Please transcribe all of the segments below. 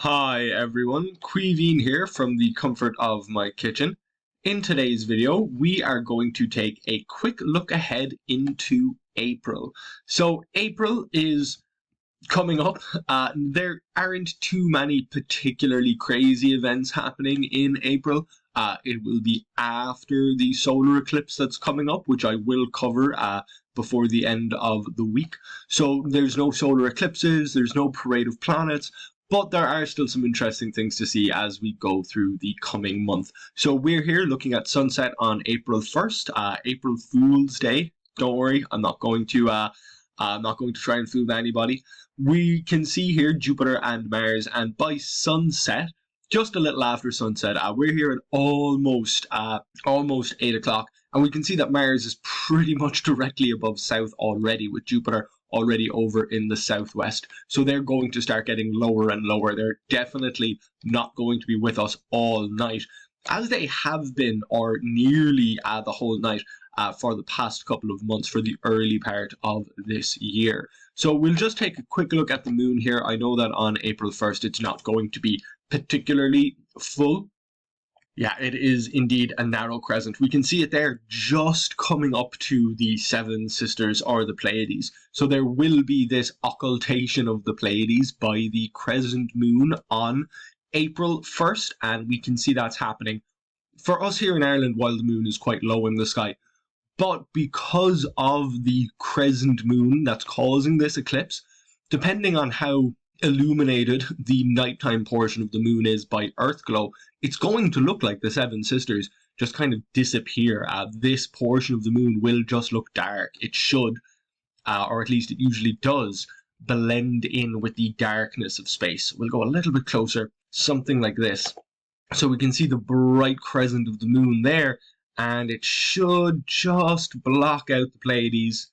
Hi everyone, Queeveen here from the comfort of my kitchen. In today's video, we are going to take a quick look ahead into April. So April is coming up. There aren't too many particularly crazy events happening in April. It will be after the solar eclipse that's coming up, which I will cover before the end of the week. So there's no solar eclipses, there's no parade of planets, but there are still some interesting things to see as we go through the coming month. So we're here looking at sunset on April 1st, April Fool's Day. Don't worry, I'm not going to try and fool anybody. We can see here Jupiter and Mars, and by sunset, just a little after sunset, we're here at almost 8 o'clock, and we can see that Mars is pretty much directly above south already, with Jupiter already over in the southwest. So they're going to start getting lower and lower. They're definitely not going to be with us all night, as they have been, or nearly the whole night, for the past couple of months, for the early part of this year. So we'll just take a quick look at the moon here. I know that on April 1st it's not going to be particularly full. Yeah, it is indeed a narrow crescent. We can see it there just coming up to the Seven Sisters or the Pleiades. So there will be this occultation of the Pleiades by the crescent moon on April 1st, and we can see that's happening for us here in Ireland while the moon is quite low in the sky. But because of the crescent moon that's causing this eclipse, depending on how illuminated the nighttime portion of the moon is by Earth glow, it's going to look like the Seven Sisters just kind of disappear. This portion of the moon will just look dark. It should, or at least it usually does, blend in with the darkness of space. We'll go a little bit closer, something like this. So we can see the bright crescent of the moon there, and it should just block out the Pleiades.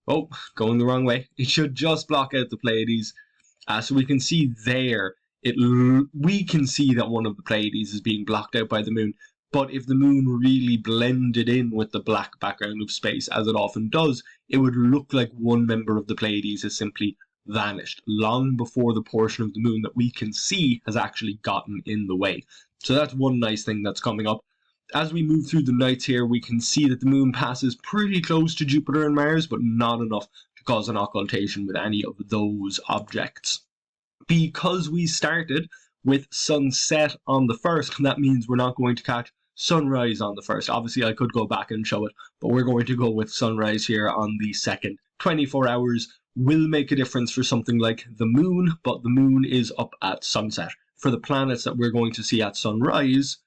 Oh, going the wrong way. It should just block out the Pleiades. So we can see there, we can see that one of the Pleiades is being blocked out by the moon. But if the moon really blended in with the black background of space, as it often does, it would look like one member of the Pleiades has simply vanished, long before the portion of the moon that we can see has actually gotten in the way. So that's one nice thing that's coming up. As we move through the nights here, we can see that the moon passes pretty close to Jupiter and Mars, but not enough to cause an occultation with any of those objects. Because we started with sunset on the 1st, that means we're not going to catch sunrise on the 1st. Obviously, I could go back and show it, but we're going to go with sunrise here on the 2nd. 24 hours will make a difference for something like the moon, but the moon is up at sunset. For the planets that we're going to see at sunrise,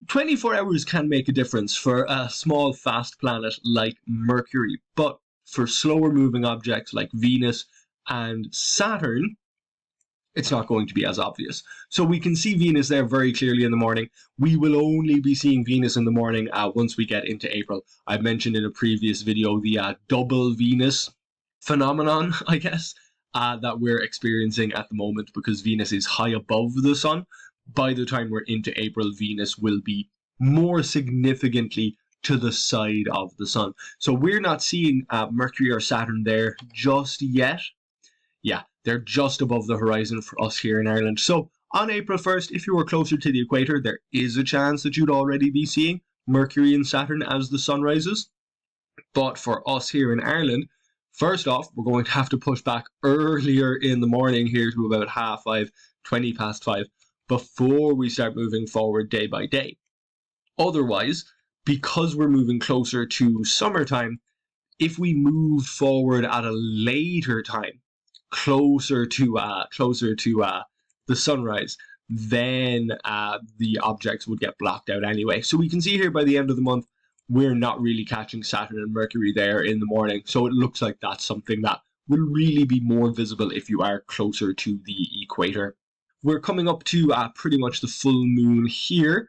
24 hours can make a difference for a small fast planet like Mercury, but for slower moving objects like Venus and Saturn, it's not going to be as obvious. So we can see Venus there very clearly in the morning. We will only be seeing Venus in the morning once we get into April. I mentioned in a previous video the double Venus phenomenon, I guess, that we're experiencing at the moment because Venus is high above the sun. By the time we're into April, Venus will be more significantly to the side of the sun. So we're not seeing Mercury or Saturn there just yet. Yeah, they're just above the horizon for us here in Ireland. So on April 1st, if you were closer to the equator, there is a chance that you'd already be seeing Mercury and Saturn as the sun rises. But for us here in Ireland, first off, we're going to have to push back earlier in the morning here to about 5:30, 20 past 5, before we start moving forward day by day. Otherwise, because we're moving closer to summertime, if we move forward at a later time, closer to the sunrise, then the objects would get blocked out anyway. So we can see here by the end of the month, we're not really catching Saturn and Mercury there in the morning. So it looks like that's something that will really be more visible if you are closer to the equator. We're coming up to pretty much the full moon here.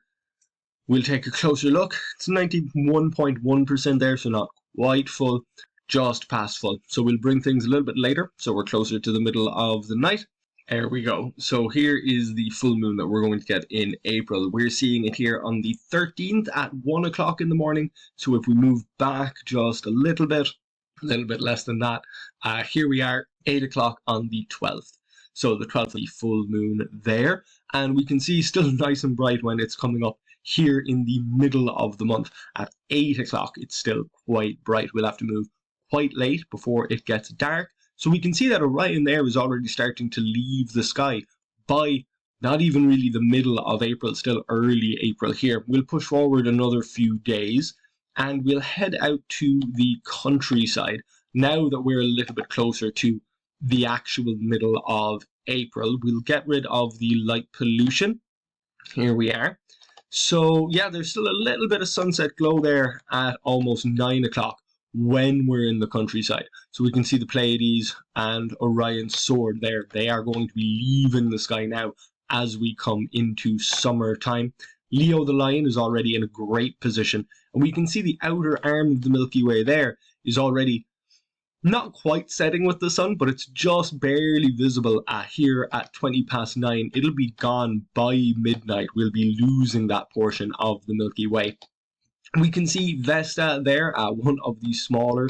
We'll take a closer look. It's 91.1% there, so not quite full, just past full. So we'll bring things a little bit later, so we're closer to the middle of the night. There we go. So here is the full moon that we're going to get in April. We're seeing it here on the 13th at 1 o'clock in the morning. So if we move back just a little bit less than that, here we are, 8 o'clock on the 12th. So the 12th, the full moon there. And we can see still nice and bright when it's coming up here in the middle of the month. At 8 o'clock, it's still quite bright. We'll have to move quite late before it gets dark. So we can see that Orion there is already starting to leave the sky by not even really the middle of April, still early April here. We'll push forward another few days and we'll head out to the countryside. Now that we're a little bit closer to the actual middle of April, we'll get rid of the light pollution. Here we are. So yeah, there's still a little bit of sunset glow there at almost 9 o'clock when we're in the countryside. So we can see the Pleiades and Orion's sword there. They are going to be leaving the sky now as we come into summertime. Leo the Lion is already in a great position, and we can see the outer arm of the Milky Way there is already not quite setting with the sun, but it's just barely visible here at 20 past 9. It'll be gone by midnight. We'll be losing that portion of the Milky Way. We can see Vesta there, one of the smaller,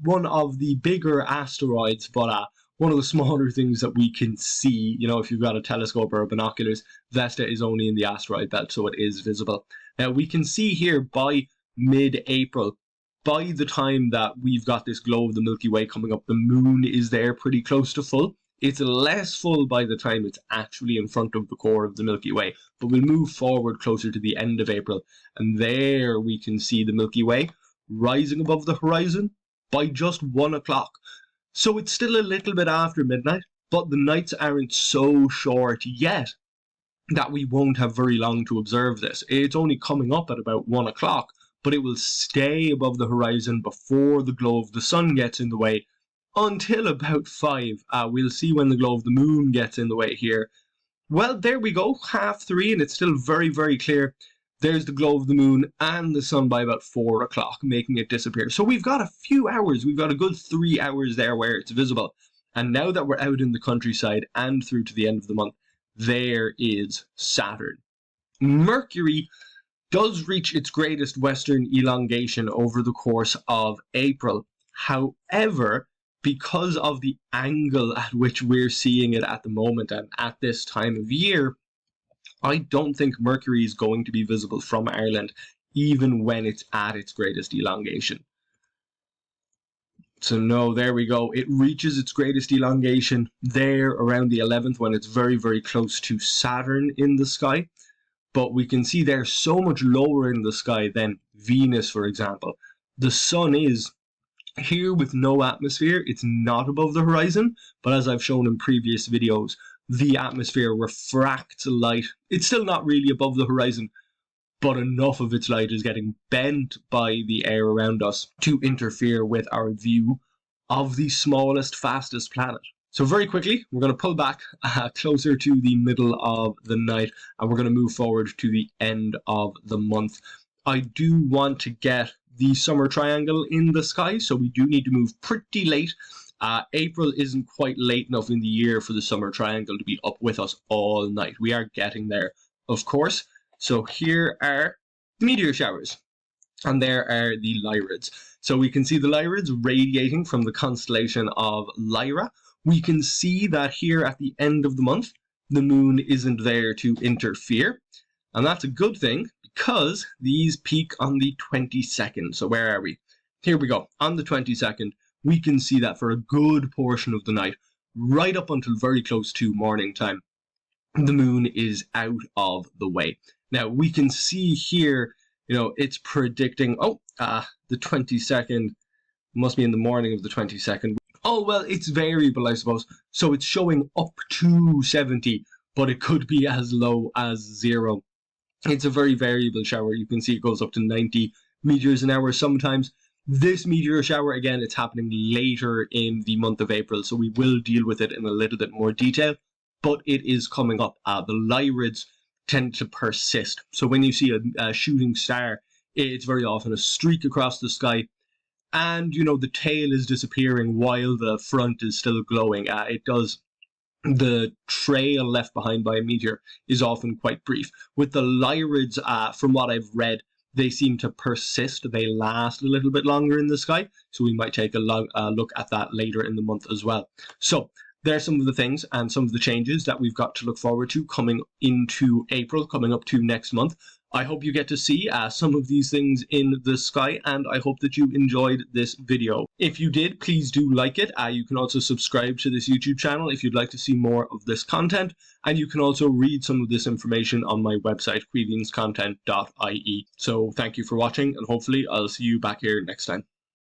one of the bigger asteroids, but one of the smaller things that we can see. You know, if you've got a telescope or binoculars, Vesta is only in the asteroid belt, so it is visible. Now, we can see here by mid-April, by the time that we've got this glow of the Milky Way coming up, the moon is there pretty close to full. It's less full by the time it's actually in front of the core of the Milky Way, but we'll move forward closer to the end of April, and there we can see the Milky Way rising above the horizon by just 1 o'clock. So it's still a little bit after midnight, but the nights aren't so short yet that we won't have very long to observe this. It's only coming up at about 1 o'clock, but it will stay above the horizon before the glow of the sun gets in the way until about 5. We'll see when the glow of the moon gets in the way here. Well, there we go, 3:30, and it's still very, very clear. There's the glow of the moon and the sun by about 4 o'clock, making it disappear. So we've got a few hours. We've got a good 3 hours there where it's visible. And now that we're out in the countryside and through to the end of the month, there is Saturn. Mercury does reach its greatest western elongation over the course of April. However, because of the angle at which we're seeing it at the moment and at this time of year, I don't think Mercury is going to be visible from Ireland, even when it's at its greatest elongation. So no, there we go. It reaches its greatest elongation there around the 11th when it's very, very close to Saturn in the sky. But we can see they're so much lower in the sky than Venus, for example. The sun is here with no atmosphere. It's not above the horizon, but as I've shown in previous videos, the atmosphere refracts light. It's still not really above the horizon, but enough of its light is getting bent by the air around us to interfere with our view of the smallest, fastest planet. So very quickly, we're going to pull back closer to the middle of the night, and we're going to move forward to the end of the month. I do want to get the summer triangle in the sky, so we do need to move pretty late. April isn't quite late enough in the year for the summer triangle to be up with us all night. We are getting there, of course. So here are the meteor showers, and there are the Lyrids. So we can see the Lyrids radiating from the constellation of Lyra. We can see that here at the end of the month, the moon isn't there to interfere. And that's a good thing because these peak on the 22nd. So where are we? Here we go. On the 22nd, we can see that for a good portion of the night, right up until very close to morning time, the moon is out of the way. Now, we can see here, it's predicting, the 22nd must be in the morning of the 22nd. Oh, well, it's variable, I suppose. So it's showing up to 70, but it could be as low as 0. It's a very variable shower. You can see it goes up to 90 meters an hour sometimes. This meteor shower, again, it's happening later in the month of April, so we will deal with it in a little bit more detail, but it is coming up. The Lyrids tend to persist. So when you see a shooting star, it's very often a streak across the sky, and, the tail is disappearing while the front is still glowing. The trail left behind by a meteor is often quite brief. With the Lyrids, from what I've read, they seem to persist. They last a little bit longer in the sky, so we might take a look at that later in the month as well. So there are some of the things and some of the changes that we've got to look forward to coming into April, coming up to next month. I hope you get to see some of these things in the sky, and I hope that you enjoyed this video. If you did, please do like it. You can also subscribe to this YouTube channel if you'd like to see more of this content, and you can also read some of this information on my website, queevinscontent.ie. So thank you for watching, and hopefully I'll see you back here next time.